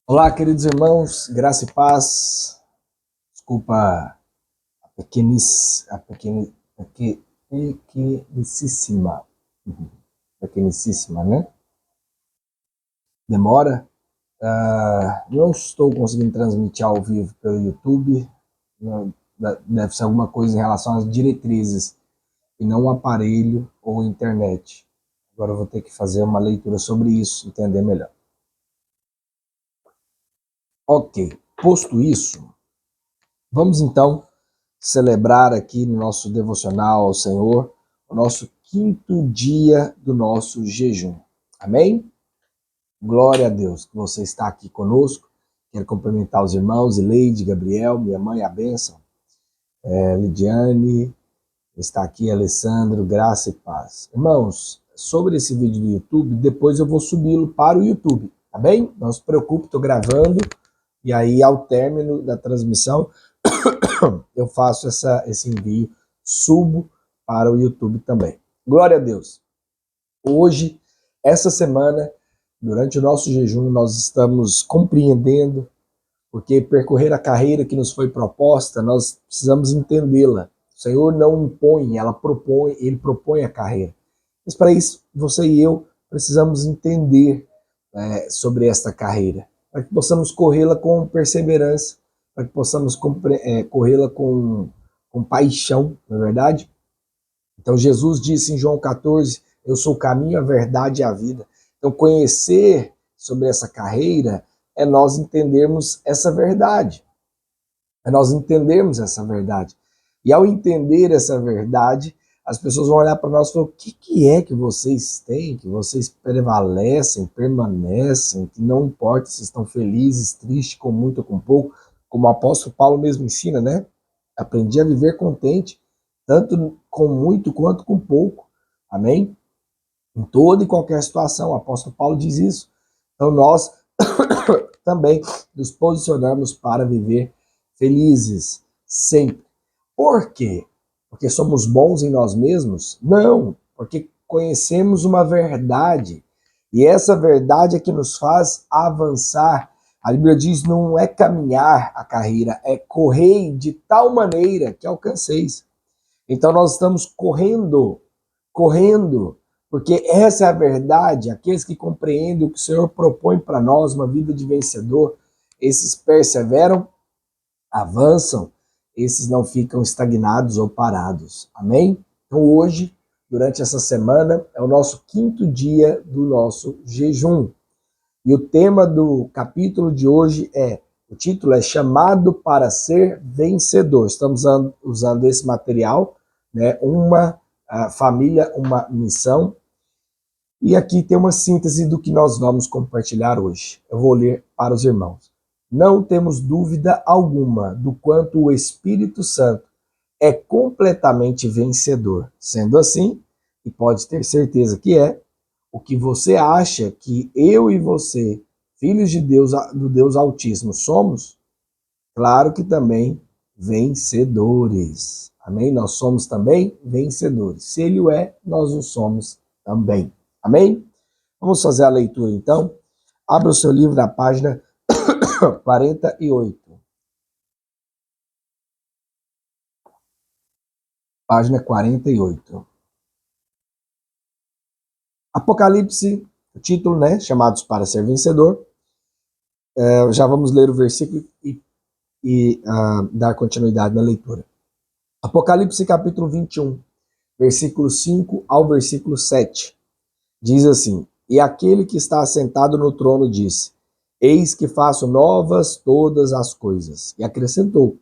Olá, queridos irmãos, graça e paz. Desculpa a pequenicíssima, pequenicíssima, né? Demora. Não estou conseguindo transmitir ao vivo pelo YouTube. Deve ser alguma coisa em relação às diretrizes e não o aparelho ou internet. Agora eu vou ter que fazer uma leitura sobre isso, entender melhor. Ok, posto isso, vamos então celebrar aqui no nosso devocional ao Senhor o nosso quinto dia do nosso jejum. Amém? Glória a Deus que você está aqui conosco. Quero cumprimentar os irmãos, Leide, Gabriel, minha mãe, a bênção, Lidiane, está aqui, Alessandro, graça e paz. Irmãos, sobre esse vídeo do YouTube, depois eu vou subi-lo para o YouTube, tá bem? Não se preocupe, estou gravando, e aí ao término da transmissão eu faço esse envio, subo para o YouTube também. Glória a Deus. Hoje, essa semana, durante o nosso jejum, nós estamos compreendendo, porque percorrer a carreira que nos foi proposta, nós precisamos entendê-la. O Senhor não impõe, Ele propõe a carreira. Mas para isso, você e eu precisamos entender sobre esta carreira, para que possamos corrê-la com perseverança, para que possamos corrê-la com paixão, não é verdade? Então Jesus disse em João 14, eu sou o caminho, a verdade e a vida. Então conhecer sobre essa carreira é nós entendermos essa verdade. É nós entendermos essa verdade. E ao entender essa verdade, as pessoas vão olhar para nós e falar, o que é que vocês têm, que vocês prevalecem, permanecem, que não importa se estão felizes, tristes, com muito ou com pouco, como o apóstolo Paulo mesmo ensina, né? Aprendi a viver contente, tanto com muito quanto com pouco. Amém? Em toda e qualquer situação, o apóstolo Paulo diz isso. Então nós também nos posicionamos para viver felizes sempre. Por quê? Porque somos bons em nós mesmos? Não, porque conhecemos uma verdade. E essa verdade é que nos faz avançar. A Bíblia diz, não é caminhar a carreira, é correr de tal maneira que alcanceis. Então nós estamos correndo, porque essa é a verdade. Aqueles que compreendem o que o Senhor propõe para nós, uma vida de vencedor, esses perseveram, avançam, esses não ficam estagnados ou parados. Amém? Então hoje, durante essa semana, é o nosso quinto dia do nosso jejum. E o tema do capítulo de hoje o título é Chamado para ser Vencedor. Estamos usando esse material, né? Uma família, uma missão. E aqui tem uma síntese do que nós vamos compartilhar hoje. Eu vou ler para os irmãos. Não temos dúvida alguma do quanto o Espírito Santo é completamente vencedor. Sendo assim, e pode ter certeza que o que você acha que eu e você, filhos de Deus, do Deus Altíssimo, somos, claro que também vencedores. Amém? Nós somos também vencedores. Se Ele o é, nós o somos também. Amém? Vamos fazer a leitura então. Abra o seu livro na página 48. Página 48. Apocalipse, o título, né? Chamados para ser vencedor. Já vamos ler o versículo e dar continuidade na leitura. Apocalipse capítulo 21, versículo 5 ao versículo 7. Diz assim, e aquele que está assentado no trono disse, eis que faço novas todas as coisas. E acrescentou,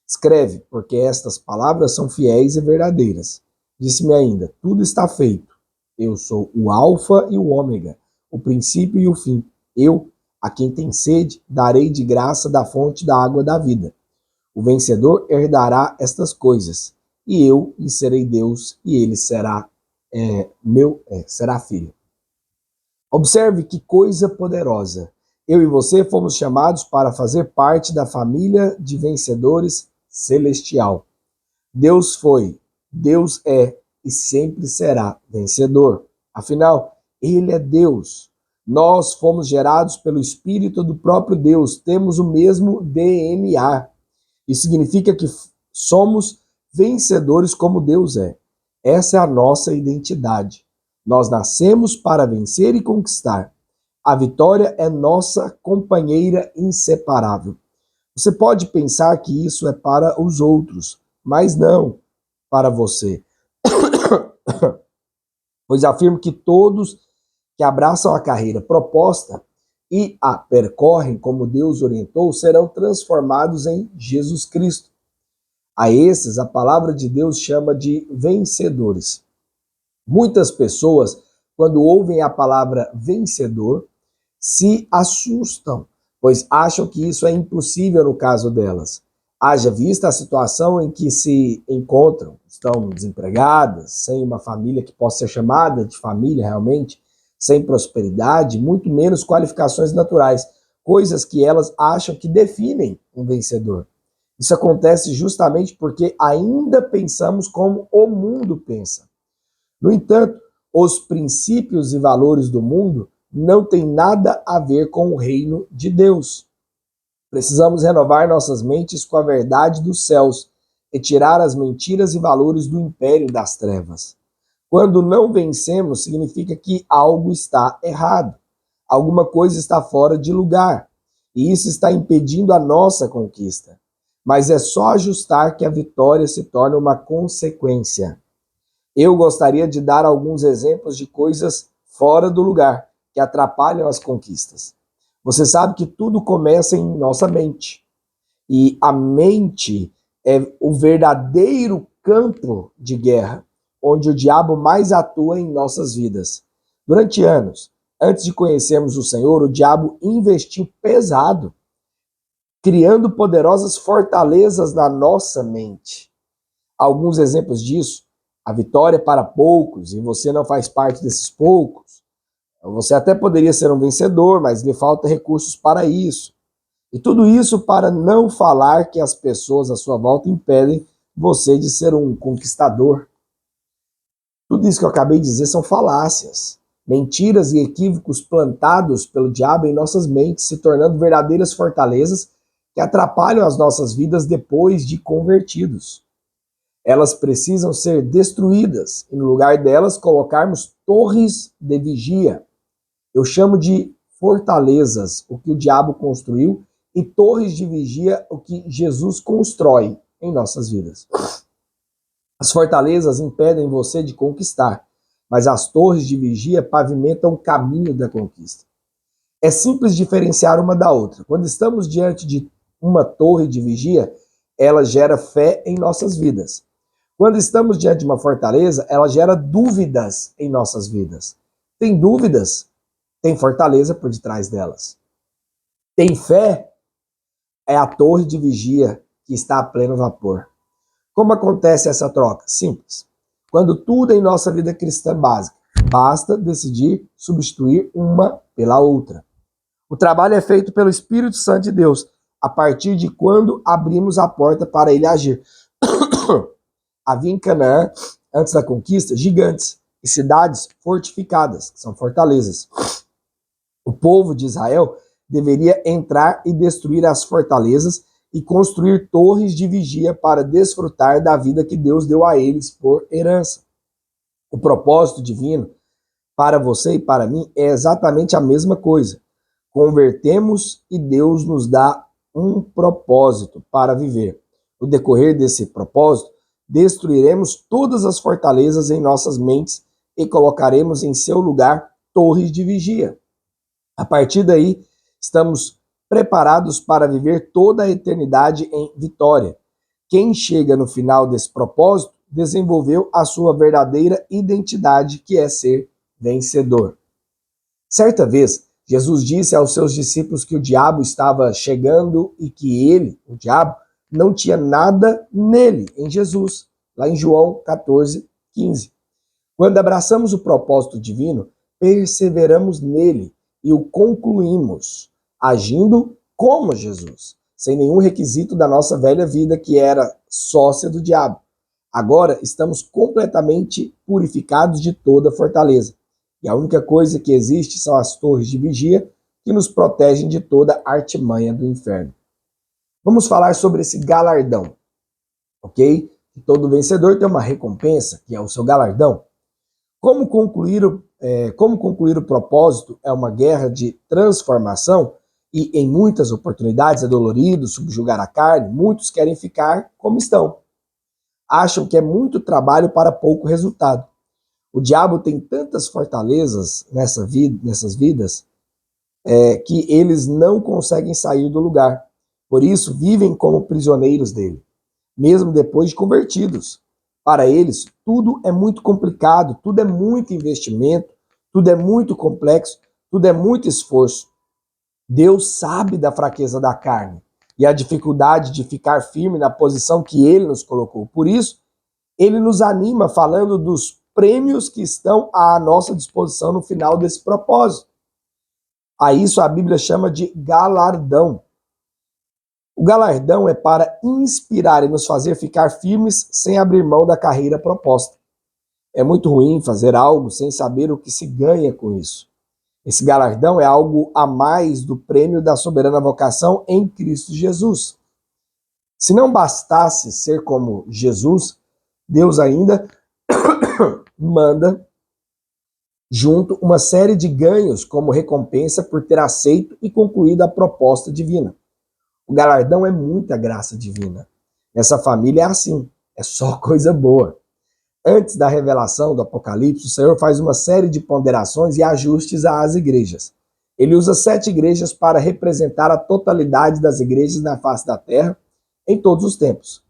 escreve, porque estas palavras são fiéis e verdadeiras. Disse-me ainda, tudo está feito. Eu sou o alfa e o ômega, o princípio e o fim. Eu, a quem tem sede, darei de graça da fonte da água da vida. O vencedor herdará estas coisas, e eu lhe serei Deus, e ele será será filho. Observe que coisa poderosa. Eu e você fomos chamados para fazer parte da família de vencedores celestial. Deus foi, Deus é e sempre será vencedor. Afinal, Ele é Deus. Nós fomos gerados pelo Espírito do próprio Deus, temos o mesmo DNA. Isso significa que somos vencedores como Deus é. Essa é a nossa identidade. Nós nascemos para vencer e conquistar. A vitória é nossa companheira inseparável. Você pode pensar que isso é para os outros, mas não para você. Pois afirmo que todos que abraçam a carreira proposta e a percorrem como Deus orientou serão transformados em Jesus Cristo. A esses, a palavra de Deus chama de vencedores. Muitas pessoas, quando ouvem a palavra vencedor, se assustam, pois acham que isso é impossível no caso delas. Haja vista a situação em que se encontram, estão desempregadas, sem uma família que possa ser chamada de família realmente, sem prosperidade, muito menos qualificações naturais, coisas que elas acham que definem um vencedor. Isso acontece justamente porque ainda pensamos como o mundo pensa. No entanto, os princípios e valores do mundo não têm nada a ver com o reino de Deus. Precisamos renovar nossas mentes com a verdade dos céus e tirar as mentiras e valores do império das trevas. Quando não vencemos, significa que algo está errado. Alguma coisa está fora de lugar. E isso está impedindo a nossa conquista. Mas é só ajustar que a vitória se torna uma consequência. Eu gostaria de dar alguns exemplos de coisas fora do lugar que atrapalham as conquistas. Você sabe que tudo começa em nossa mente. E a mente é o verdadeiro campo de guerra, onde o diabo mais atua em nossas vidas. Durante anos, antes de conhecermos o Senhor, o diabo investiu pesado, criando poderosas fortalezas na nossa mente. Alguns exemplos disso: a vitória para poucos, e você não faz parte desses poucos. Você até poderia ser um vencedor, mas lhe falta recursos para isso. E tudo isso para não falar que as pessoas à sua volta impedem você de ser um conquistador. Tudo isso que eu acabei de dizer são falácias, mentiras e equívocos plantados pelo diabo em nossas mentes, se tornando verdadeiras fortalezas que atrapalham as nossas vidas depois de convertidos. Elas precisam ser destruídas e, no lugar delas, colocarmos torres de vigia. Eu chamo de fortalezas o que o diabo construiu e torres de vigia o que Jesus constrói em nossas vidas. As fortalezas impedem você de conquistar, mas as torres de vigia pavimentam o caminho da conquista. É simples diferenciar uma da outra. Quando estamos diante de uma torre de vigia, ela gera fé em nossas vidas. Quando estamos diante de uma fortaleza, ela gera dúvidas em nossas vidas. Tem dúvidas? Tem fortaleza por detrás delas. Tem fé? É a torre de vigia que está a pleno vapor. Como acontece essa troca? Simples. Quando tudo em nossa vida cristã básica, basta decidir substituir uma pela outra. O trabalho é feito pelo Espírito Santo de Deus, a partir de quando abrimos a porta para ele agir. Havia em Canaã, antes da conquista, gigantes e cidades fortificadas, que são fortalezas. O povo de Israel deveria entrar e destruir as fortalezas e construir torres de vigia para desfrutar da vida que Deus deu a eles por herança. O propósito divino para você e para mim é exatamente a mesma coisa. Convertemos e Deus nos dá um propósito para viver. No decorrer desse propósito, destruiremos todas as fortalezas em nossas mentes e colocaremos em seu lugar torres de vigia. A partir daí, estamos preparados para viver toda a eternidade em vitória. Quem chega no final desse propósito desenvolveu a sua verdadeira identidade, que é ser vencedor. Certa vez, Jesus disse aos seus discípulos que o diabo estava chegando e que ele, o diabo, não tinha nada nele, em Jesus, lá em João 14:15. Quando abraçamos o propósito divino, perseveramos nele e o concluímos, agindo como Jesus, sem nenhum requisito da nossa velha vida que era sócia do diabo. Agora estamos completamente purificados de toda fortaleza. E a única coisa que existe são as torres de vigia que nos protegem de toda a artimanha do inferno. Vamos falar sobre esse galardão, ok? Todo vencedor tem uma recompensa, que é o seu galardão. Como concluir o propósito é uma guerra de transformação e em muitas oportunidades é dolorido subjugar a carne, muitos querem ficar como estão. Acham que é muito trabalho para pouco resultado. O diabo tem tantas fortalezas nessas vidas que eles não conseguem sair do lugar. Por isso, vivem como prisioneiros dele, mesmo depois de convertidos. Para eles, tudo é muito complicado, tudo é muito investimento, tudo é muito complexo, tudo é muito esforço. Deus sabe da fraqueza da carne e a dificuldade de ficar firme na posição que ele nos colocou. Por isso, ele nos anima falando dos prêmios que estão à nossa disposição no final desse propósito. A isso a Bíblia chama de galardão. O galardão é para inspirar e nos fazer ficar firmes sem abrir mão da carreira proposta. É muito ruim fazer algo sem saber o que se ganha com isso. Esse galardão é algo a mais do prêmio da soberana vocação em Cristo Jesus. Se não bastasse ser como Jesus, Deus ainda manda junto uma série de ganhos como recompensa por ter aceito e concluído a proposta divina. O galardão é muita graça divina. Nessa família é assim, é só coisa boa. Antes da revelação do Apocalipse, o Senhor faz uma série de ponderações e ajustes às igrejas. Ele usa 7 igrejas para representar a totalidade das igrejas na face da terra em todos os tempos.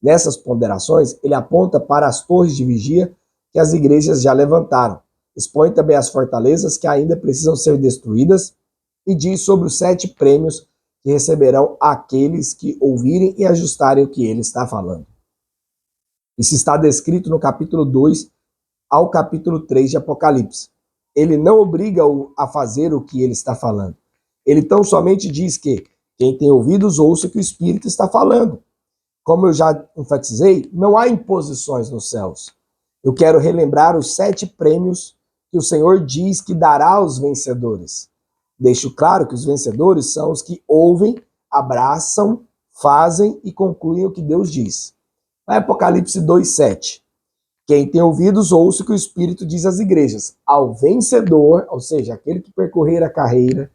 Nessas ponderações, ele aponta para as torres de vigia que as igrejas já levantaram. Expõe também as fortalezas que ainda precisam ser destruídas e diz sobre os 7 prêmios que receberão aqueles que ouvirem e ajustarem o que ele está falando. Isso está descrito no capítulo 2 ao capítulo 3 de Apocalipse. Ele não obriga-o a fazer o que ele está falando. Ele tão somente diz que quem tem ouvidos ouça o que o Espírito está falando. Como eu já enfatizei, não há imposições nos céus. Eu quero relembrar os 7 prêmios que o Senhor diz que dará aos vencedores. Deixo claro que os vencedores são os que ouvem, abraçam, fazem e concluem o que Deus diz. Apocalipse 2:7. Quem tem ouvidos, ouça o que o Espírito diz às igrejas. Ao vencedor, ou seja, aquele que percorrer a carreira,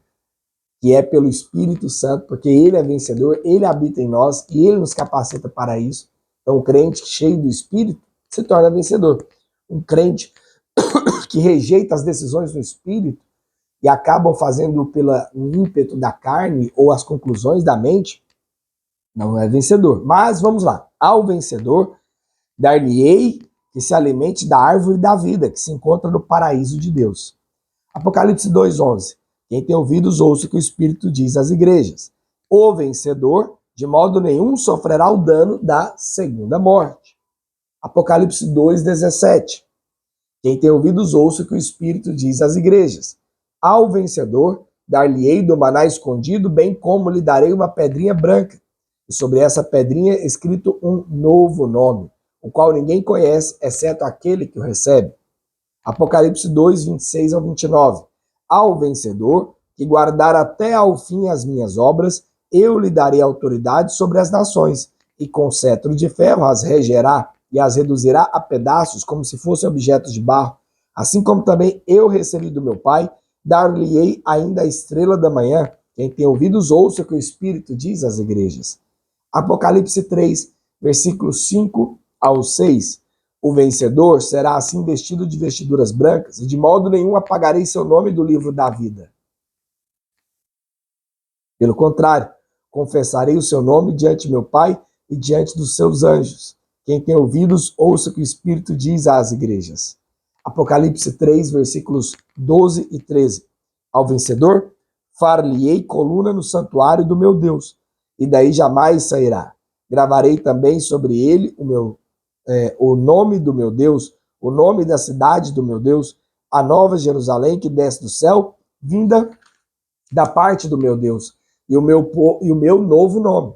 que é pelo Espírito Santo, porque ele é vencedor, ele habita em nós e ele nos capacita para isso. Então, o crente cheio do Espírito se torna vencedor. Um crente que rejeita as decisões do Espírito e acabam fazendo pelo ímpeto da carne ou as conclusões da mente, não é vencedor. Mas vamos lá. Ao vencedor, dar-lhe-ei que se alimente da árvore da vida, que se encontra no paraíso de Deus. Apocalipse 2:11. Quem tem ouvidos, ouça o que o Espírito diz às igrejas. O vencedor, de modo nenhum, sofrerá o dano da segunda morte. Apocalipse 2:17. Quem tem ouvidos, ouça o que o Espírito diz às igrejas. Ao vencedor, dar-lhe-ei do maná escondido, bem como lhe darei uma pedrinha branca. E sobre essa pedrinha escrito um novo nome, o qual ninguém conhece, exceto aquele que o recebe. Apocalipse 2:26 ao 29. Ao vencedor, que guardar até ao fim as minhas obras, eu lhe darei autoridade sobre as nações, e com cetro de ferro as regerá e as reduzirá a pedaços, como se fossem objetos de barro. Assim como também eu recebi do meu Pai, dar-lhe-ei ainda a estrela da manhã. Quem tem ouvidos, ouça o que o Espírito diz às igrejas. Apocalipse 3, versículos 5 ao 6. O vencedor será assim vestido de vestiduras brancas, e de modo nenhum apagarei seu nome do livro da vida. Pelo contrário, confessarei o seu nome diante de meu Pai e diante dos seus anjos. Quem tem ouvidos, ouça o que o Espírito diz às igrejas. Apocalipse 3, versículos 12 e 13. Ao vencedor, far-lhe-ei coluna no santuário do meu Deus, e daí jamais sairá. Gravarei também sobre ele o nome do meu Deus, o nome da cidade do meu Deus, a nova Jerusalém que desce do céu, vinda da parte do meu Deus, e o meu novo nome.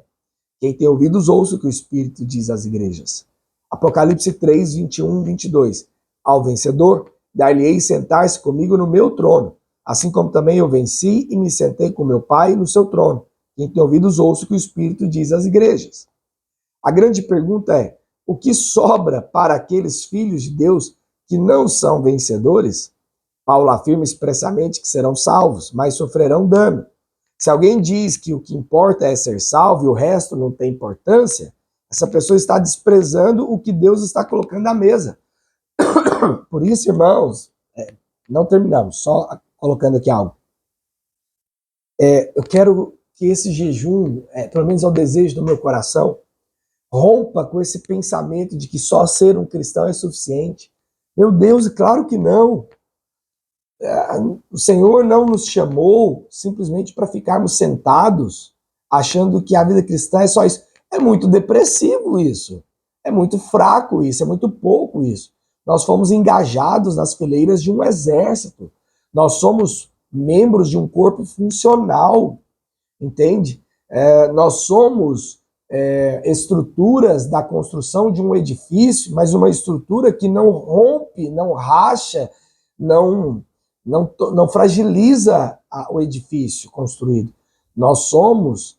Quem tem ouvidos, ouça o que o Espírito diz às igrejas. Apocalipse 3, 21 e 22. Ao vencedor, dar-lhe-ei sentar-se comigo no meu trono, assim como também eu venci e me sentei com meu Pai no seu trono. Quem tem ouvidos ouça o que o Espírito diz às igrejas. A grande pergunta é, o que sobra para aqueles filhos de Deus que não são vencedores? Paulo afirma expressamente que serão salvos, mas sofrerão dano. Se alguém diz que o que importa é ser salvo e o resto não tem importância, essa pessoa está desprezando o que Deus está colocando à mesa. Por isso, irmãos, não terminamos, só colocando aqui algo. Eu quero que esse jejum, pelo menos é o desejo do meu coração, rompa com esse pensamento de que só ser um cristão é suficiente. Meu Deus, claro que não. O Senhor não nos chamou simplesmente para ficarmos sentados achando que a vida cristã é só isso. É muito depressivo isso. É muito fraco isso, é muito pouco isso. Nós fomos engajados nas fileiras de um exército. Nós somos membros de um corpo funcional, entende? Nós somos estruturas da construção de um edifício, mas uma estrutura que não rompe, não racha, não fragiliza o edifício construído. Nós somos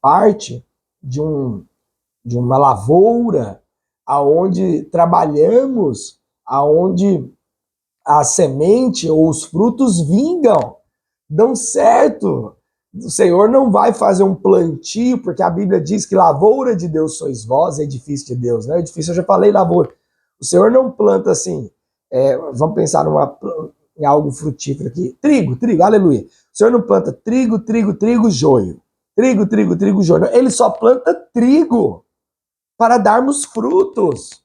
parte de uma lavoura aonde trabalhamos, aonde a semente ou os frutos vingam, dão certo. O Senhor não vai fazer um plantio, porque a Bíblia diz que lavoura de Deus sois vós, edifício de Deus, né? Edifício eu já falei lavoura. O Senhor não planta assim, vamos pensar em algo frutífero aqui, trigo, aleluia. O Senhor não planta trigo, joio. Trigo, joio. Ele só planta trigo para darmos frutos.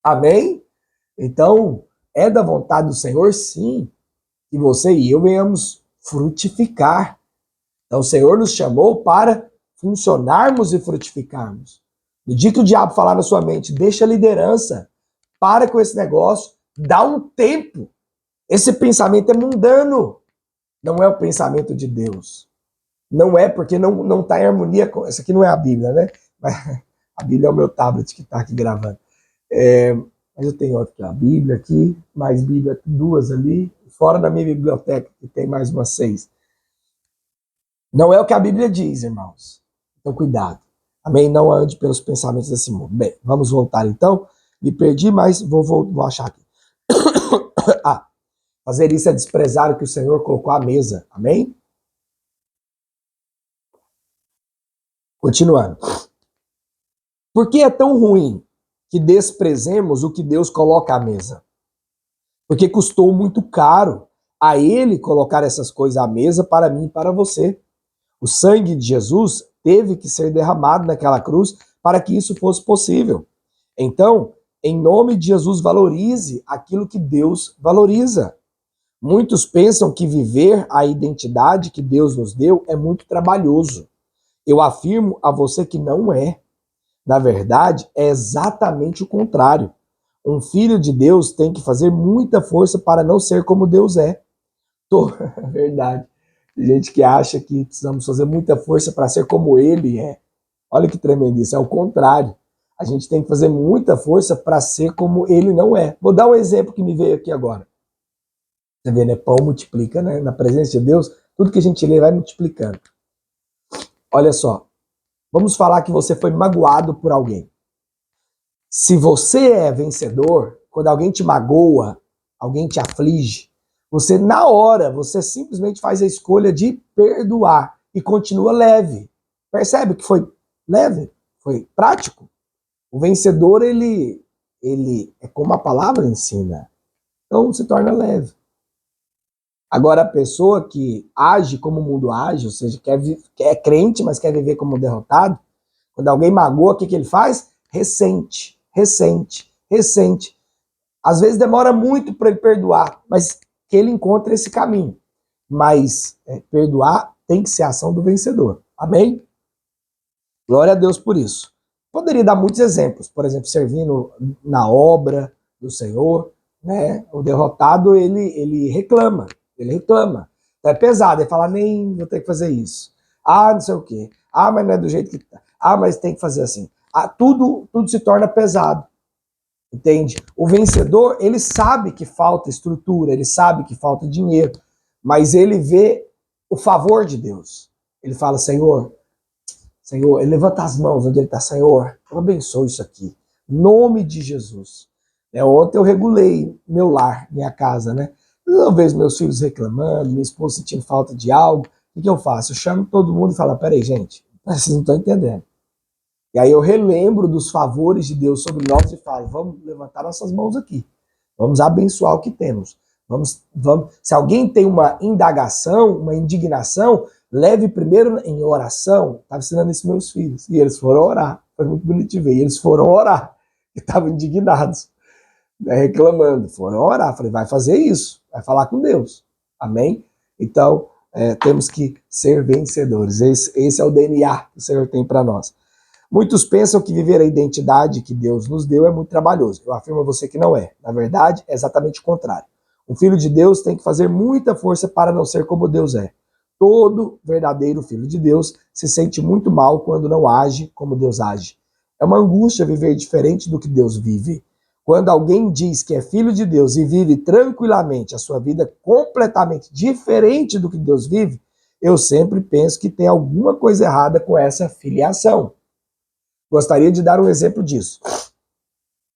Amém? Então, é da vontade do Senhor, sim, que você e eu venhamos frutificar. Então, o Senhor nos chamou para funcionarmos e frutificarmos. No dia que o diabo falar na sua mente, deixa a liderança, para com esse negócio, dá um tempo. Esse pensamento é mundano, não é o pensamento de Deus. Não é, porque não está em harmonia com... Essa aqui não é a Bíblia, né? A Bíblia é o meu tablet que está aqui gravando. Mas eu tenho outra, a Bíblia aqui, mais Bíblia, duas ali, fora da minha biblioteca, que tem mais umas 6. Não é o que a Bíblia diz, irmãos. Então, cuidado. Amém? Não ande pelos pensamentos desse mundo. Bem, vamos voltar então. Me perdi, mas vou achar aqui. Fazer isso é desprezar o que o Senhor colocou à mesa. Amém? Continuando. Por que é tão ruim que desprezemos o que Deus coloca à mesa? Porque custou muito caro a Ele colocar essas coisas à mesa para mim e para você. O sangue de Jesus teve que ser derramado naquela cruz para que isso fosse possível. Então, em nome de Jesus, valorize aquilo que Deus valoriza. Muitos pensam que viver a identidade que Deus nos deu é muito trabalhoso. Eu afirmo a você que não é. Na verdade, é exatamente o contrário. Um filho de Deus tem que fazer muita força para não ser como Deus é. Verdade. Tem gente que acha que precisamos fazer muita força para ser como Ele é. Olha que tremendo isso, é o contrário. A gente tem que fazer muita força para ser como Ele não é. Vou dar um exemplo que me veio aqui agora. Você vê, né? Pão multiplica, né? Na presença de Deus, tudo que a gente lê vai multiplicando. Olha só, vamos falar que você foi magoado por alguém. Se você é vencedor, quando alguém te magoa, alguém te aflige, você na hora, você simplesmente faz a escolha de perdoar e continua leve. Percebe que foi leve? Foi prático? O vencedor, ele é como a palavra ensina. Então se torna leve. Agora, a pessoa que age como o mundo age, ou seja, é crente, mas quer viver como derrotado, quando alguém magoa, o que ele faz? Ressente. Às vezes demora muito para ele perdoar, mas que ele encontre esse caminho. Mas perdoar tem que ser a ação do vencedor. Amém? Glória a Deus por isso. Poderia dar muitos exemplos, por exemplo, servindo na obra do Senhor, né? O derrotado, ele reclama. Então é pesado, ele fala, nem vou ter que fazer isso. Não sei o quê. Mas não é do jeito que tá. Mas tem que fazer assim. Tudo se torna pesado. Entende? O vencedor, ele sabe que falta estrutura, ele sabe que falta dinheiro, mas ele vê o favor de Deus. Ele fala, Senhor, ele levanta as mãos onde ele está, Senhor, eu abençoo isso aqui, em nome de Jesus. Ontem eu regulei meu lar, minha casa, né? Eu vejo meus filhos reclamando, minha esposa sentindo falta de algo, o que eu faço? Eu chamo todo mundo e falo, peraí, gente, vocês não estão entendendo. E aí eu relembro dos favores de Deus sobre nós e falo, vamos levantar nossas mãos aqui. Vamos abençoar o que temos. Vamos. Se alguém tem uma indagação, uma indignação, leve primeiro em oração. Estava ensinando isso meus filhos. E eles foram orar. Foi muito bonito de ver. E eles foram orar. E estavam indignados, né, reclamando. Foram orar. Falei, vai fazer isso. Vai falar com Deus. Amém? Então, temos que ser vencedores. Esse é o DNA que o Senhor tem para nós. Muitos pensam que viver a identidade que Deus nos deu é muito trabalhoso. Eu afirmo a você que não é. Na verdade, é exatamente o contrário. Um filho de Deus tem que fazer muita força para não ser como Deus é. Todo verdadeiro filho de Deus se sente muito mal quando não age como Deus age. É uma angústia viver diferente do que Deus vive. Quando alguém diz que é filho de Deus e vive tranquilamente a sua vida completamente diferente do que Deus vive, eu sempre penso que tem alguma coisa errada com essa filiação. Gostaria de dar um exemplo disso.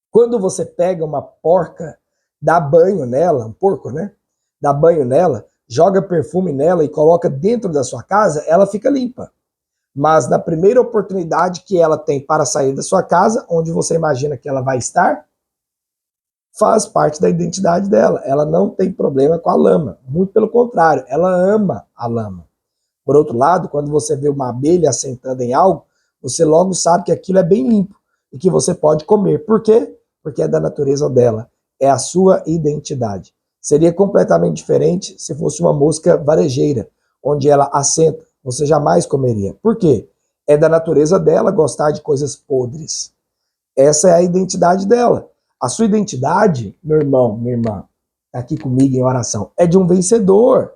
Quando você pega uma porca, dá banho nela, um porco, né? Dá banho nela, joga perfume nela e coloca dentro da sua casa, ela fica limpa. Mas na primeira oportunidade que ela tem para sair da sua casa, onde você imagina que ela vai estar, faz parte da identidade dela. Ela não tem problema com a lama. Muito pelo contrário, ela ama a lama. Por outro lado, quando você vê uma abelha assentando em algo, você logo sabe que aquilo é bem limpo e que você pode comer. Por quê? Porque é da natureza dela. É a sua identidade. Seria completamente diferente se fosse uma mosca varejeira, onde ela assenta. Você jamais comeria. Por quê? É da natureza dela gostar de coisas podres. Essa é a identidade dela. A sua identidade, meu irmão, minha irmã, tá aqui comigo em oração, é de um vencedor.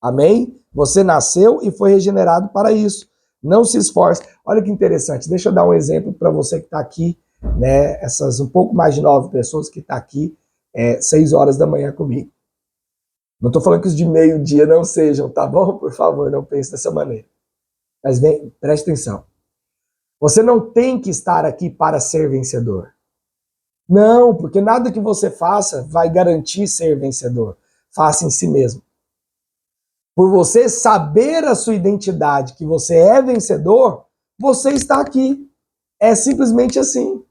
Amém? Você nasceu e foi regenerado para isso. Não se esforce. Olha que interessante. Deixa eu dar um exemplo para você que está aqui, né? Essas um pouco mais de 9 pessoas que estão aqui, 6 horas da manhã comigo. Não estou falando que os de meio-dia não sejam, tá bom? Por favor, não pense dessa maneira. Mas preste atenção. Você não tem que estar aqui para ser vencedor. Não, porque nada que você faça vai garantir ser vencedor. Faça em si mesmo. Por você saber a sua identidade, que você é vencedor, você está aqui. É simplesmente assim.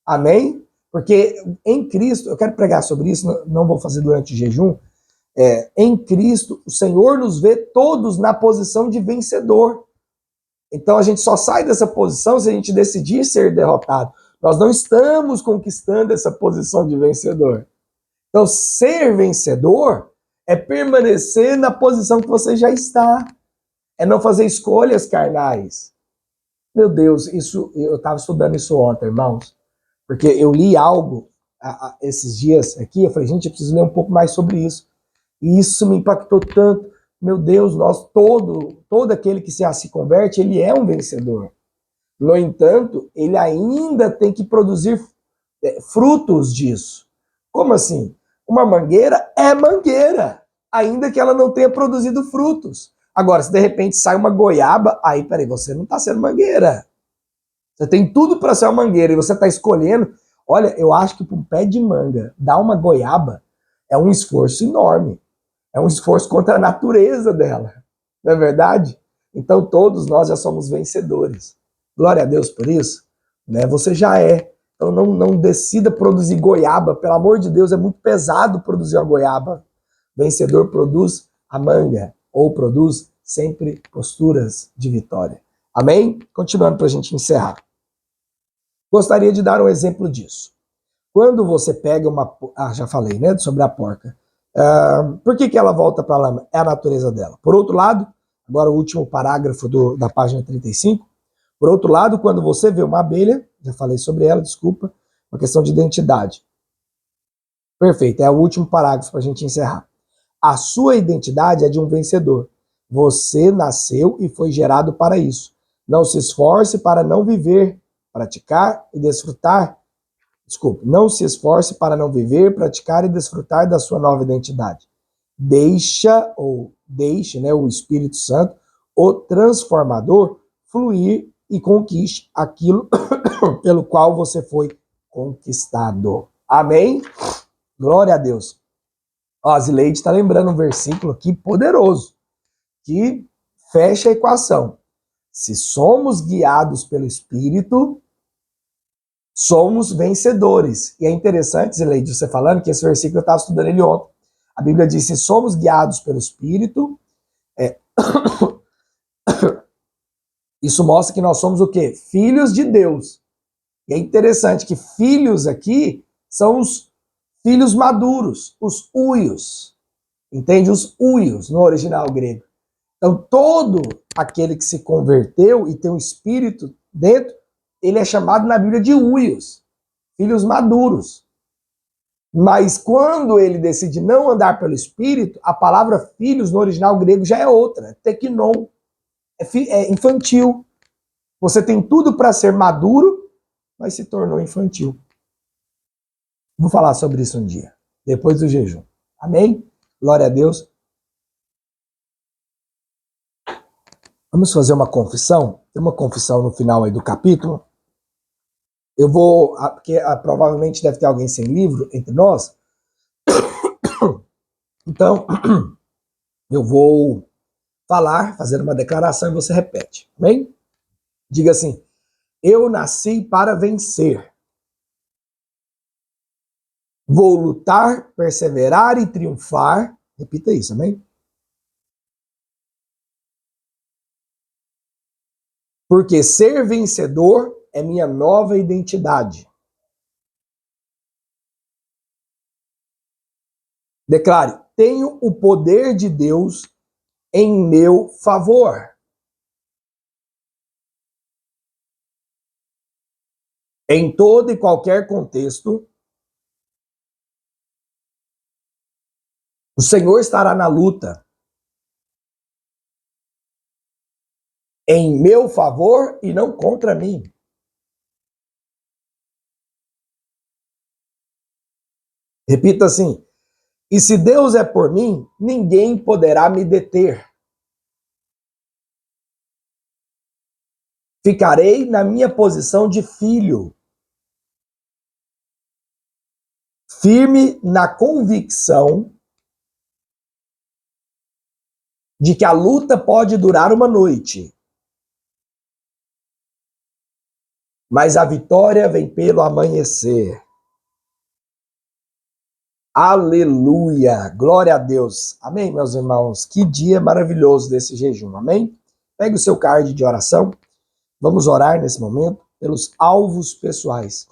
Amém? Porque em Cristo, eu quero pregar sobre isso, não vou fazer durante o jejum. Em Cristo, o Senhor nos vê todos na posição de vencedor. Então a gente só sai dessa posição se a gente decidir ser derrotado. Nós não estamos conquistando essa posição de vencedor. Então, ser vencedor é permanecer na posição que você já está. É não fazer escolhas carnais. Meu Deus, eu estava estudando isso ontem, irmãos. Porque eu li algo esses dias aqui, eu falei, gente, eu preciso ler um pouco mais sobre isso. E isso me impactou tanto. Meu Deus, todo aquele que se converte, ele é um vencedor. No entanto, ele ainda tem que produzir frutos disso. Como assim? Uma mangueira é mangueira, ainda que ela não tenha produzido frutos. Agora, se de repente sai uma goiaba, aí, peraí, você não está sendo mangueira. Você tem tudo para ser uma mangueira e você está escolhendo. Olha, eu acho que para um pé de manga dar uma goiaba é um esforço enorme. É um esforço contra a natureza dela. Não é verdade? Então, todos nós já somos vencedores. Glória a Deus por isso. Né? Você já é. Então não decida produzir goiaba, pelo amor de Deus, é muito pesado produzir uma goiaba. Vencedor produz a manga, ou produz sempre posturas de vitória. Amém? Continuando para a gente encerrar. Gostaria de dar um exemplo disso. Quando você pega uma... já falei, né, sobre a porca. Por que ela volta para a lama? É a natureza dela. Por outro lado, agora o último parágrafo da página 35, por outro lado, quando você vê uma abelha, já falei sobre ela, desculpa, uma questão de identidade. Perfeito, é o último parágrafo para a gente encerrar. A sua identidade é de um vencedor. Você nasceu e foi gerado para isso. Não se esforce para não viver, praticar e desfrutar não se esforce para não viver, praticar e desfrutar da sua nova identidade. Deixe, né, o Espírito Santo, o transformador, fluir e conquiste aquilo pelo qual você foi conquistado. Amém? Glória a Deus. Ó, a Zileide está lembrando um versículo aqui poderoso, que fecha a equação. Se somos guiados pelo Espírito, somos vencedores. E é interessante, Zileide, você falando que esse versículo eu estava estudando ele ontem. A Bíblia diz, se somos guiados pelo Espírito, isso mostra que nós somos o quê? Filhos de Deus. E é interessante que filhos aqui são os filhos maduros, os uios. Entende? Os uios no original grego. Então, todo aquele que se converteu e tem um espírito dentro, ele é chamado na Bíblia de uios, filhos maduros. Mas quando ele decide não andar pelo espírito, a palavra filhos no original grego já é outra, é teknon, é infantil. Você tem tudo para ser maduro, mas se tornou infantil. Vou falar sobre isso um dia, depois do jejum. Amém? Glória a Deus. Vamos fazer uma confissão? Tem uma confissão no final aí do capítulo. Eu vou, porque provavelmente deve ter alguém sem livro entre nós. Então, eu vou falar, fazer uma declaração e você repete. Amém? Diga assim, eu nasci para vencer. Vou lutar, perseverar e triunfar. Repita isso, amém? Porque ser vencedor é minha nova identidade. Declare, tenho o poder de Deus em meu favor. Em todo e qualquer contexto, o Senhor estará na luta em meu favor e não contra mim. Repita assim, e se Deus é por mim, ninguém poderá me deter. Ficarei na minha posição de filho, firme na convicção de que a luta pode durar uma noite, mas a vitória vem pelo amanhecer. Aleluia! Glória a Deus! Amém, meus irmãos? Que dia maravilhoso desse jejum, amém? Pegue o seu card de oração, vamos orar nesse momento pelos alvos pessoais.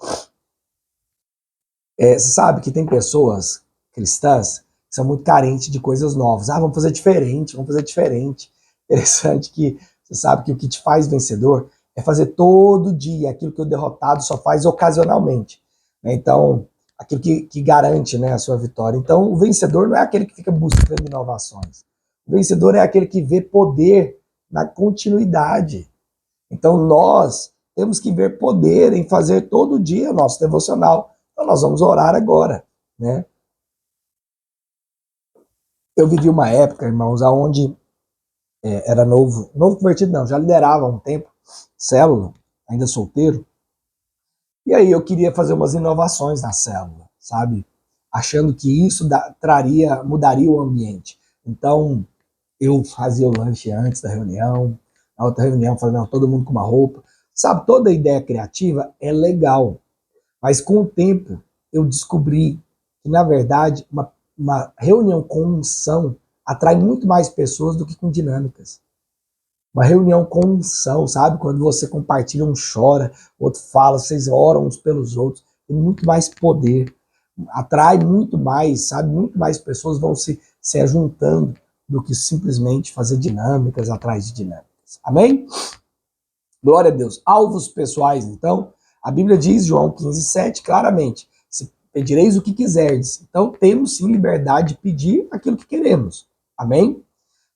Você sabe que tem pessoas cristãs que são muito carentes de coisas novas. Vamos fazer diferente, vamos fazer diferente. Interessante que você sabe que o que te faz vencedor é fazer todo dia aquilo que o derrotado só faz ocasionalmente. Então, aquilo que garante, né, a sua vitória. Então, o vencedor não é aquele que fica buscando inovações. O vencedor é aquele que vê poder na continuidade. Então, nós temos que ver poder em fazer todo dia o nosso devocional. Então, nós vamos orar agora, né? Eu vivi uma época, irmãos, onde era novo convertido não, já liderava há um tempo, célula, ainda solteiro. E aí eu queria fazer umas inovações na célula, sabe? Achando que isso mudaria o ambiente. Então, eu fazia o lanche antes da reunião, na outra reunião falei, não, todo mundo com uma roupa. Sabe, toda ideia criativa é legal, mas com o tempo eu descobri que, na verdade, uma reunião com unção atrai muito mais pessoas do que com dinâmicas. Uma reunião com unção, sabe? Quando você compartilha, um chora, outro fala, vocês oram uns pelos outros, tem muito mais poder, atrai muito mais, sabe? Muito mais pessoas vão se ajuntando do que simplesmente fazer dinâmicas atrás de dinâmicas. Amém? Glória a Deus. Alvos pessoais, então, a Bíblia diz, João 15:7, claramente, se pedireis o que quiserdes. Então, temos sim liberdade de pedir aquilo que queremos. Amém?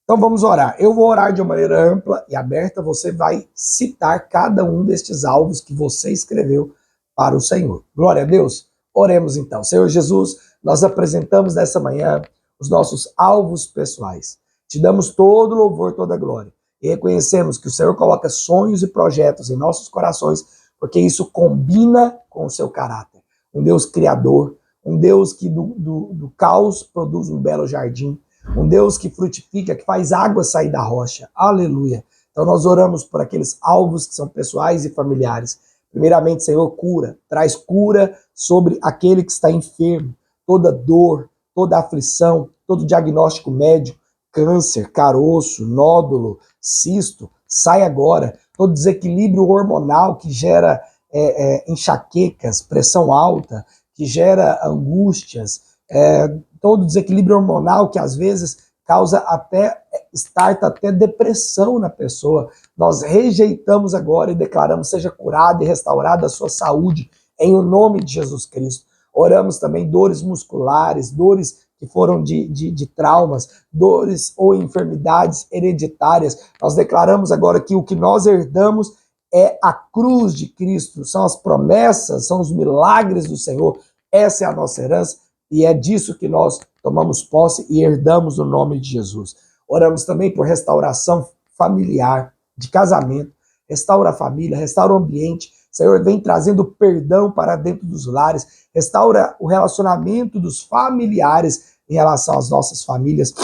Então, vamos orar. Eu vou orar de uma maneira ampla e aberta. Você vai citar cada um destes alvos que você escreveu para o Senhor. Glória a Deus. Oremos então. Senhor Jesus, nós apresentamos nessa manhã os nossos alvos pessoais. Te damos todo louvor, toda glória. E reconhecemos que o Senhor coloca sonhos e projetos em nossos corações, porque isso combina com o seu caráter. Um Deus criador, um Deus que do caos produz um belo jardim, um Deus que frutifica, que faz água sair da rocha. Aleluia. Então nós oramos por aqueles alvos que são pessoais e familiares. Primeiramente, Senhor, cura. Traz cura sobre aquele que está enfermo. Toda dor, toda aflição, todo diagnóstico médico, câncer, caroço, nódulo, cisto, sai agora. Todo desequilíbrio hormonal que gera enxaquecas, pressão alta, que gera angústias, todo desequilíbrio hormonal que às vezes causa starta até depressão na pessoa. Nós rejeitamos agora e declaramos seja curada e restaurada a sua saúde em o nome de Jesus Cristo. Oramos também dores musculares, dores que foram de traumas, dores ou enfermidades hereditárias. Nós declaramos agora que o que nós herdamos é a cruz de Cristo, são as promessas, são os milagres do Senhor. Essa é a nossa herança e é disso que nós tomamos posse e herdamos no nome de Jesus. Oramos também por restauração familiar, de casamento. Restaura a família, restaura o ambiente. Senhor, vem trazendo perdão para dentro dos lares. Restaura o relacionamento dos familiares em relação às nossas famílias.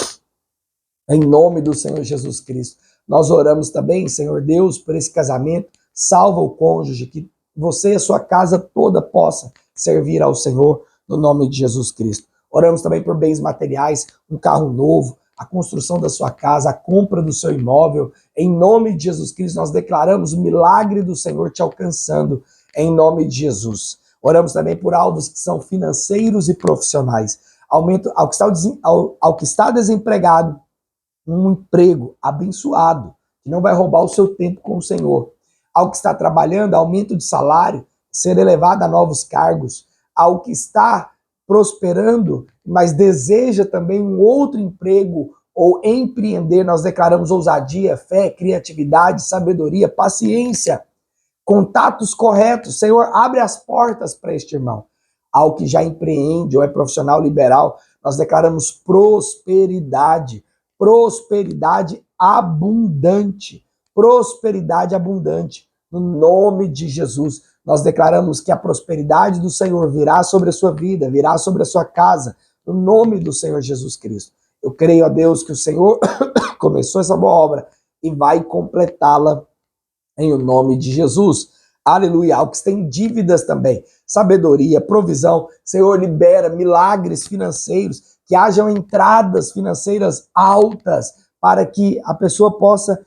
Em nome do Senhor Jesus Cristo. Nós oramos também, Senhor Deus, por esse casamento. Salva o cônjuge, que você e a sua casa toda possa servir ao Senhor, no nome de Jesus Cristo. Oramos também por bens materiais, um carro novo, a construção da sua casa, a compra do seu imóvel. Em nome de Jesus Cristo, nós declaramos o milagre do Senhor te alcançando, em nome de Jesus. Oramos também por alvos que são financeiros e profissionais. Aumento ao que está desempregado, um emprego abençoado, que não vai roubar o seu tempo com o Senhor. Ao que está trabalhando, aumento de salário, ser elevado a novos cargos. Ao que está prosperando, mas deseja também um outro emprego ou empreender, nós declaramos ousadia, fé, criatividade, sabedoria, paciência, contatos corretos. Senhor, abre as portas para este irmão. Ao que já empreende ou é profissional liberal, nós declaramos prosperidade, prosperidade abundante, prosperidade abundante. No nome de Jesus, nós declaramos que a prosperidade do Senhor virá sobre a sua vida, virá sobre a sua casa, no nome do Senhor Jesus Cristo. Eu creio a Deus que o Senhor começou essa boa obra e vai completá-la em o nome de Jesus. Aleluia. Ao que tem dívidas também, sabedoria, provisão. Senhor, libera milagres financeiros, que hajam entradas financeiras altas para que a pessoa possa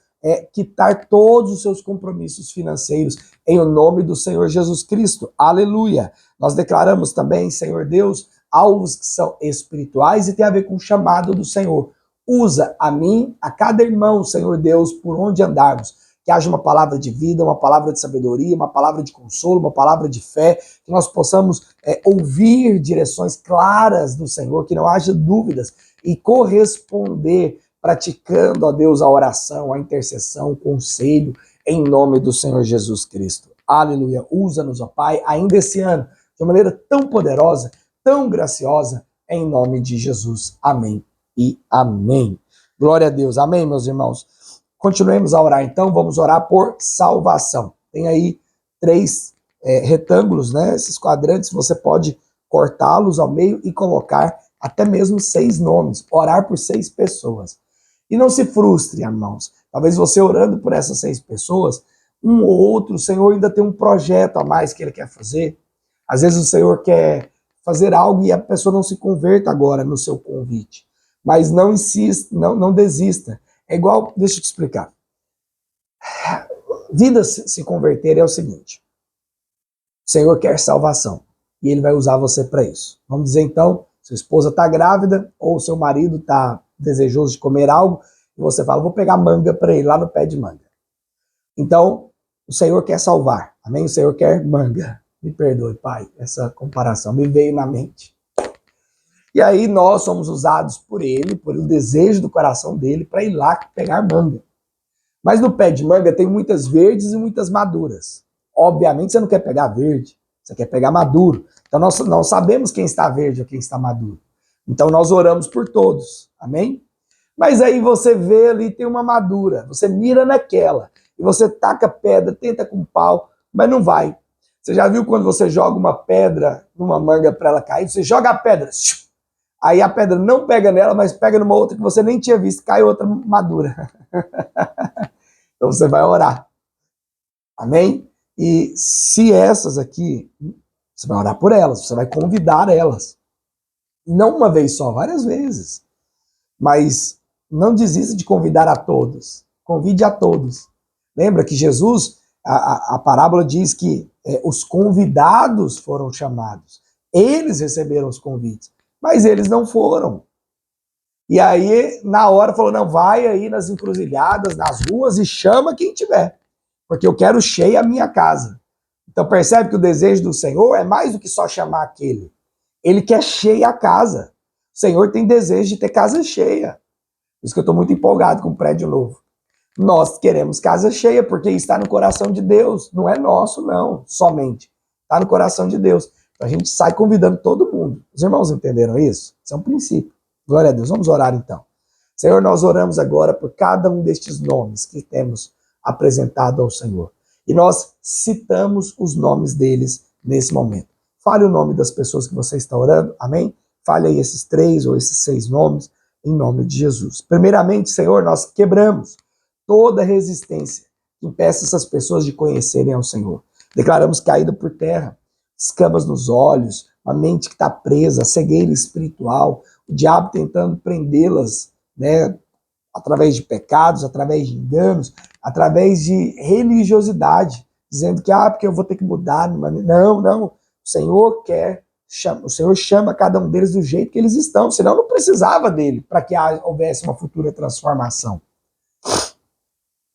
quitar todos os seus compromissos financeiros em o nome do Senhor Jesus Cristo. Aleluia. Nós declaramos também, Senhor Deus, alvos que são espirituais e tem a ver com o chamado do Senhor. Usa a mim, a cada irmão, Senhor Deus, por onde andarmos. Que haja uma palavra de vida, uma palavra de sabedoria, uma palavra de consolo, uma palavra de fé, que nós possamos ouvir direções claras do Senhor, que não haja dúvidas e corresponder praticando, ó Deus, a oração, a intercessão, o conselho, em nome do Senhor Jesus Cristo. Aleluia. Usa-nos, ó Pai, ainda esse ano, de uma maneira tão poderosa, tão graciosa, em nome de Jesus. Amém e amém. Glória a Deus. Amém, meus irmãos. Continuemos a orar, então. Vamos orar por salvação. Tem aí 3 retângulos, né? Esses quadrantes, você pode cortá-los ao meio e colocar até mesmo 6 nomes. Orar por 6 pessoas. E não se frustre, irmãos. Talvez você orando por essas 6 pessoas, um ou outro, o Senhor ainda tem um projeto a mais que Ele quer fazer. Às vezes o Senhor quer fazer algo e a pessoa não se converta agora no seu convite. Mas não insista, não desista. É igual, deixa eu te explicar. Vidas se converter é o seguinte. O Senhor quer salvação e Ele vai usar você para isso. Vamos dizer então, sua esposa está grávida ou seu marido está desejoso de comer algo e você fala, vou pegar manga para ele lá no pé de manga. Então, o Senhor quer salvar. Amém? O Senhor quer manga. Me perdoe, Pai, essa comparação me veio na mente. E aí nós somos usados por Ele, por o desejo do coração dele, para ir lá pegar manga. Mas no pé de manga tem muitas verdes e muitas maduras. Obviamente você não quer pegar verde, Você quer pegar maduro. Então nós não sabemos quem está verde ou quem está maduro. Então nós oramos por todos. Amém? Mas aí você vê ali, tem uma madura. Você mira naquela. E você taca pedra, tenta com pau, mas não vai. Você já viu quando você joga uma pedra numa manga para ela cair? Você joga a pedra, aí a pedra não pega nela, mas pega numa outra que você nem tinha visto, cai outra madura. Então você vai orar. Amém? E se essas aqui, você vai orar por elas, você vai convidar elas. Não uma vez só, várias vezes. Mas não desista de convidar a todos. Convide a todos. Lembra que Jesus, a parábola diz que os convidados foram chamados. Eles receberam os convites, mas eles não foram. E aí, na hora, falou, não, vai aí nas encruzilhadas, nas ruas e chama quem tiver, porque eu quero cheia a minha casa. Então percebe que o desejo do Senhor é mais do que só chamar aquele. Ele quer cheia a casa. O Senhor tem desejo de ter casa cheia. Por isso que eu estou muito empolgado com o prédio novo. Nós queremos casa cheia, porque está no coração de Deus. Não é nosso, não, somente. Está no coração de Deus. Então a gente sai convidando todo mundo. Os irmãos entenderam isso? Isso é um princípio. Glória a Deus. Vamos orar então. Senhor, nós oramos agora por cada um destes nomes que temos apresentado ao Senhor. E nós citamos os nomes deles nesse momento. Fale o nome das pessoas que você está orando, amém? Fale aí esses 3 ou esses 6 nomes, em nome de Jesus. Primeiramente, Senhor, nós quebramos toda resistência que impeça essas pessoas de conhecerem ao Senhor. Declaramos caída por terra, escamas nos olhos, uma mente que está presa, cegueira espiritual, o diabo tentando prendê-las, né, através de pecados, através de enganos, através de religiosidade, dizendo que, porque eu vou ter que mudar. Não, não. O Senhor o Senhor chama cada um deles do jeito que eles estão, senão não precisava dele para que houvesse uma futura transformação.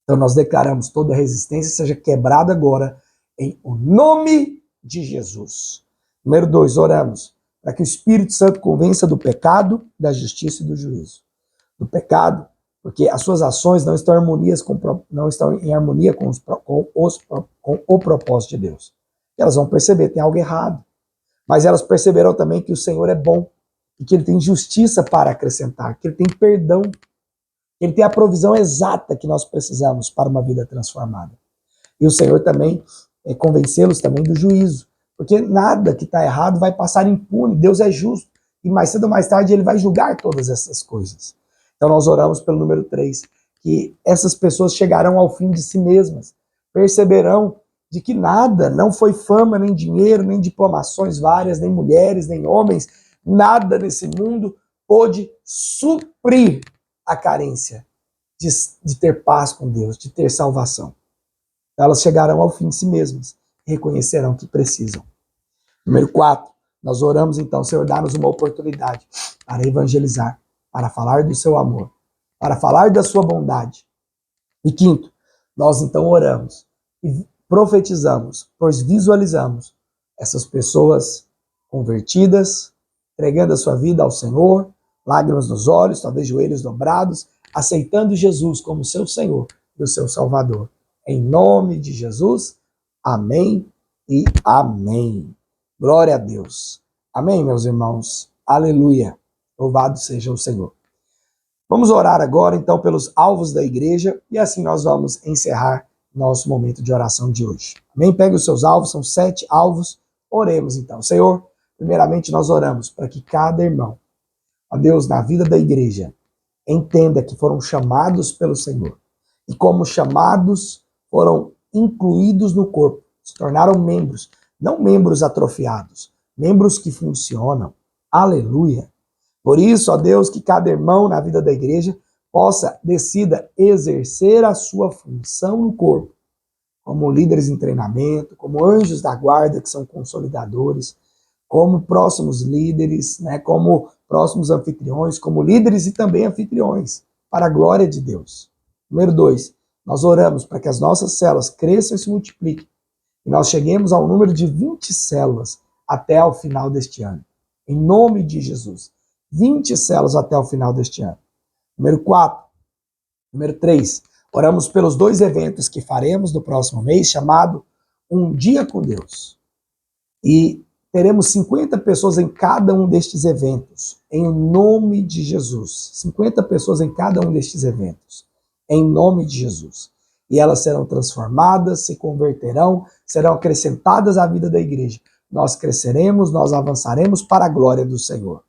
Então nós declaramos toda resistência seja quebrada agora em o nome de Jesus. Número 2, oramos para que o Espírito Santo convença do pecado, da justiça e do juízo. Do pecado, porque as suas ações não estão em harmonia com o propósito de Deus. Elas vão perceber, tem algo errado. Mas elas perceberão também que o Senhor é bom e que Ele tem justiça para acrescentar, que Ele tem perdão, que Ele tem a provisão exata que nós precisamos para uma vida transformada. E o Senhor também convencê-los também do juízo, porque nada que está errado vai passar impune. Deus é justo e mais cedo ou mais tarde Ele vai julgar todas essas coisas. Então nós oramos pelo número 3, que essas pessoas chegarão ao fim de si mesmas, perceberão de que nada, não foi fama, nem dinheiro, nem diplomações várias, nem mulheres, nem homens, nada nesse mundo pôde suprir a carência de ter paz com Deus, de ter salvação. Então elas chegarão ao fim de si mesmas e reconhecerão que precisam. Número 4, nós oramos então, Senhor, dá-nos uma oportunidade para evangelizar, para falar do seu amor, para falar da sua bondade. E 5, nós então oramos e profetizamos, pois visualizamos essas pessoas convertidas, entregando a sua vida ao Senhor, lágrimas nos olhos, talvez joelhos dobrados, aceitando Jesus como seu Senhor e o seu Salvador. Em nome de Jesus, amém e amém. Glória a Deus. Amém, meus irmãos. Aleluia. Louvado seja o Senhor. Vamos orar agora, então, pelos alvos da igreja e assim nós vamos encerrar nosso momento de oração de hoje. Amém? Pegue os seus alvos, são 7 alvos. Oremos, então. Senhor, primeiramente nós oramos para que cada irmão, ó Deus, na vida da igreja, entenda que foram chamados pelo Senhor. E como chamados, foram incluídos no corpo, se tornaram membros, não membros atrofiados, membros que funcionam. Aleluia. Por isso, ó Deus, que cada irmão na vida da igreja decida exercer a sua função no corpo, como líderes em treinamento, como anjos da guarda, que são consolidadores, como próximos líderes, né, como próximos anfitriões, como líderes e também anfitriões, para a glória de Deus. Número 2, nós oramos para que as nossas células cresçam e se multipliquem, e nós cheguemos ao número de 20 células até o final deste ano. Em nome de Jesus. 20 células até o final deste ano. Número 4. Número 3. Oramos pelos 2 eventos que faremos no próximo mês, chamado Um Dia com Deus. E teremos 50 pessoas em cada um destes eventos, em nome de Jesus. 50 pessoas em cada um destes eventos, em nome de Jesus. E elas serão transformadas, se converterão, serão acrescentadas à vida da igreja. Nós cresceremos, nós avançaremos para a glória do Senhor.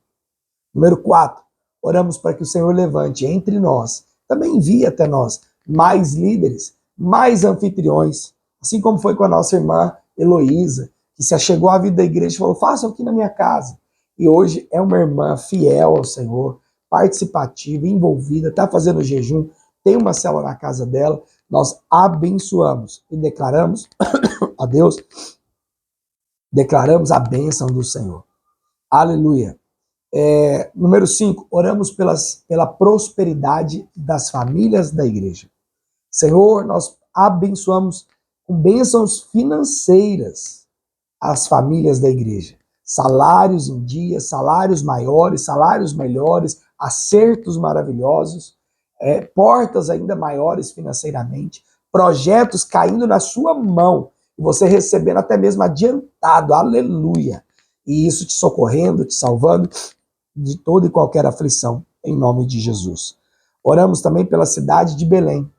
Número 4, oramos para que o Senhor levante entre nós, também envie até nós mais líderes, mais anfitriões, assim como foi com a nossa irmã Heloísa, que se achegou à vida da igreja e falou, façam aqui na minha casa. E hoje é uma irmã fiel ao Senhor, participativa, envolvida, está fazendo jejum, tem uma célula na casa dela. Nós abençoamos e declaramos a Deus, declaramos a bênção do Senhor. Aleluia. Número 5, oramos pela prosperidade das famílias da igreja. Senhor, nós abençoamos com bênçãos financeiras as famílias da igreja. Salários em dia, salários maiores, salários melhores, acertos maravilhosos, portas ainda maiores financeiramente, projetos caindo na sua mão, e você recebendo até mesmo adiantado, aleluia. E isso te socorrendo, te salvando de toda e qualquer aflição, em nome de Jesus. Oramos também pela cidade de Belém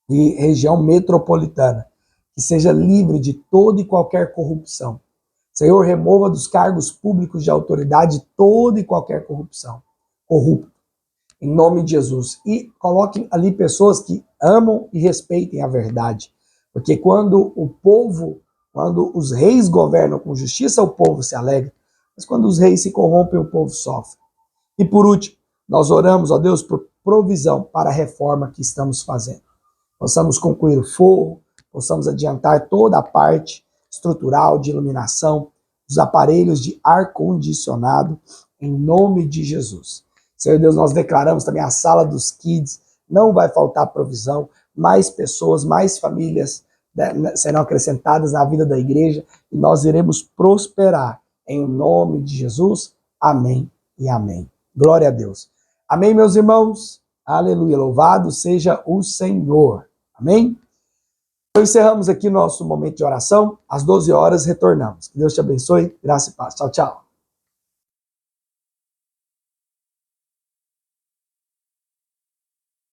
e região metropolitana, que seja livre de toda e qualquer corrupção. Senhor, remova dos cargos públicos de autoridade toda e qualquer corrupção, corrupto, em nome de Jesus. E coloque ali pessoas que amam e respeitem a verdade, porque quando os reis governam com justiça, o povo se alegra, mas quando os reis se corrompem, o povo sofre. E por último, nós oramos, ó Deus, por provisão para a reforma que estamos fazendo. Possamos concluir o forro, possamos adiantar toda a parte estrutural de iluminação, dos aparelhos de ar-condicionado, em nome de Jesus. Senhor Deus, nós declaramos também a sala dos kids, não vai faltar provisão, mais pessoas, mais famílias serão acrescentadas na vida da igreja e nós iremos prosperar. Em nome de Jesus, amém e amém. Glória a Deus. Amém, meus irmãos? Aleluia. Louvado seja o Senhor. Amém? Então encerramos aqui nosso momento de oração. Às 12 horas retornamos. Que Deus te abençoe. Graça e paz. Tchau, tchau.